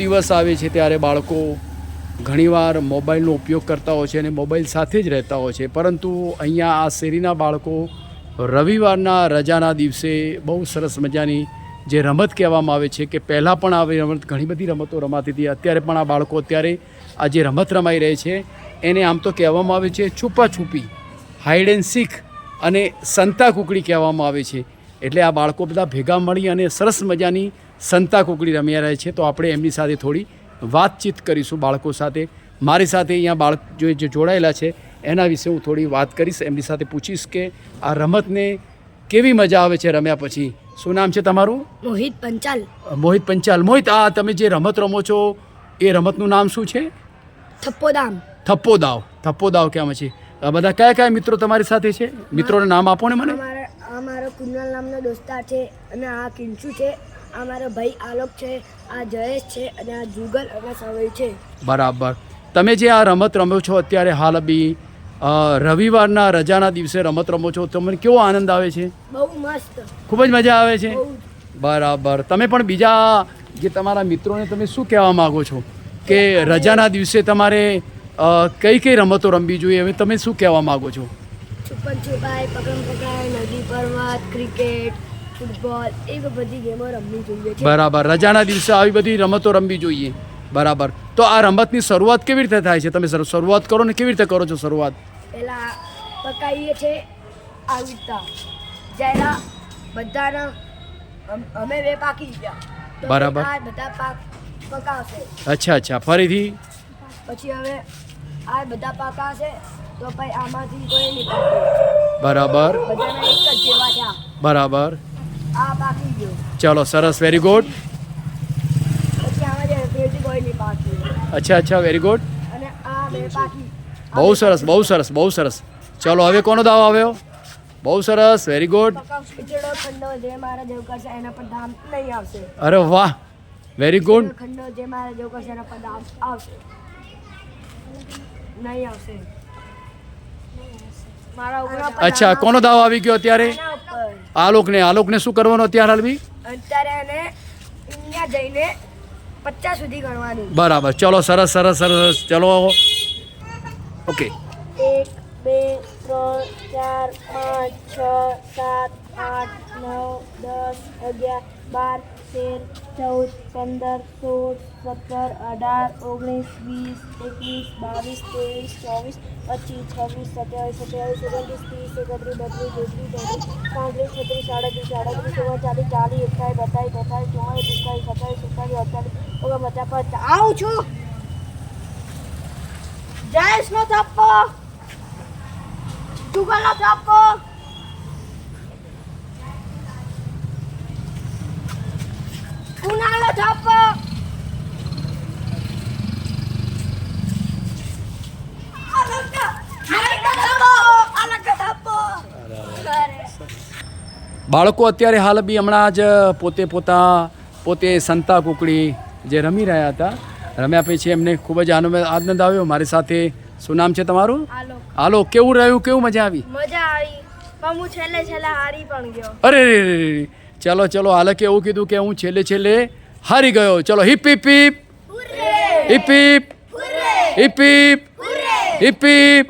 દિવસ આવે છે ત્યારે બાળકો ઘણીવાર મોબાઈલનો ઉપયોગ કરતા હોય છે અને મોબાઈલ સાથે જ રહેતા હોય છે, પરંતુ અહીંયા આ શેરીના બાળકો રવિવારના રજાના દિવસે બહુ સરસ મજાની જે રમત કહેવામાં આવે છે કે પહેલાં પણ આવી રમત ઘણી બધી રમતો રમાતી હતી, અત્યારે પણ આ બાળકો અત્યારે આ જે રમત રમાઈ રહી છે એને આમ તો કહેવામાં આવે છે છુપાછુપી, હાઈડ એન્ડ સીક અને સંતા કુકડી કહેવામાં આવે છે. એટલે આ બાળકો બધા ભેગા મળી અને સરસ મજાની સંતા કુકડી રમ્યા રહે છે. તો આપણે એમની સાથે થોડી વાતચીત કરીશું બાળકો સાથે. મારી સાથે અહીંયા બાળક જે જોડાયેલા છે એના વિશે હું થોડી વાત કરીશ, એમની સાથે પૂછીશ કે આ રમતને કેવી મજા આવે છે રમ્યા પછી. શું નામ છે તમારું? મોહિત પંચાલ. મોહિત પંચાલ. મોહિત, આ તમે જે રમત રમો છો એ રમતનું નામ શું છે? થપ્પોદામ. થપ્પો દાવ. થપ્પો દાવ ક્યાં છે? આ બધા કયા કયા મિત્રો તમારી સાથે છે? મિત્રોના નામ આપો ને મને. આ મારો કુનાલ નામનો દોસ્તાર છે અને આ કિંચુ છે, આ મારો ભાઈ આલોક છે, આ જયેશ છે અને આ જુગલ અને સવય છે. બરાબર. તમે જે આ રમત રમો છો અત્યારે હાલ બી રવિવારના રજાના દિવસે રમત રમો છો, તમને કેવો આનંદ આવે છે? બહુ મસ્ત. ખૂબ જ મજા આવે છે. બરાબર. તમે પણ બીજા જે તમારા મિત્રોને તમે શું કહેવા માગો છો કે રજાના દિવસે તમારે કઈ કઈ રમતો રમવી જોઈએ, હવે તમે શું કહેવા માગો છો? છુપન છુપાઈ, પકડમ પકડાઈ, નદી પર્વત, ક્રિકેટ, ફૂટબોલ, એ બધી ગેમો રમવી જોઈએ છે. બરાબર. રજાના દિવસે આવી બધી રમતો રમવી જોઈએ. બરાબર. તો આ રમતની શરૂઆત કેવી રીતે થાય છે? તમે શરૂઆત કરો ને કેવી રીતે કરો છો શરૂઆત? પહેલાં પકાવીએ છીએ આવી રીતના, જ્યારે બધાના અમે બે પાકી ગયા તો બરાબર. આ બધા પાક પકાવશે. અચ્છા. ફરીથી? પછી હવે આ બધા પાકાશે તો પછી આમાંથી કોઈ નહીં પાકે. બરાબર. બધાના એક જ જેવા થયા. બરાબર. આ પાકી ગયો. ચલો, સરસ, વેરી ગુડ. પછી આમાં જે ફેરથી કોઈ નહીં પાકે અચ્છા, વેરી ગુડ. અને આ બે પાકી. બહુ સરસ. ચલો, હવે કોનો દાવ આવ્યો? બહુ સરસ, વેરી ગુડ. ખીચડો ખંડો જે મારા જેવું કરશે એના પર દામ નહીં આવશે. અરે વાહ, વેરી ગુડ. ખંડો જે મારા જેવું કરશે એના પર દામ આવશે નહીં આવશે. મારા ઉપર અચ્છા, કોનો દાવ આવી ગયો અત્યારે? એના ઉપર. આલોકને શું કરવાનું અત્યારે હાલ બી? અત્યારે એને ઇન્ડિયા જઈને 50 સુધી ગણવાનું. બરાબર. ચલો, સરસ. ચલો, ઓકે. 1 2 3 4 5 6 7 8 9 10 11 12 13 14 15 16 આવું છું. જયેશનો થપ્પો, જુગલનો થપ્પો, કુનાલનો થપ્પો, બાળકો અત્યારે હાલ બી હમણાં જ પોતે સંતા કુકડી જે રમી રહ્યા હતા, રમ્યા પછી એમને ખૂબ જ આનંદ આવ્યો. મારી સાથે શું નામ છે તમારું? આલોક. કેવું રહ્યું? કેવું મજા આવી? મજા આવી પણ હું છેલ્લે હારી પણ ગયો. અરે ચલો, આલકે એવું કીધું કે હું છેલ્લે હારી ગયો. ચલો, heap heap heap heap heap heap heap heap heap.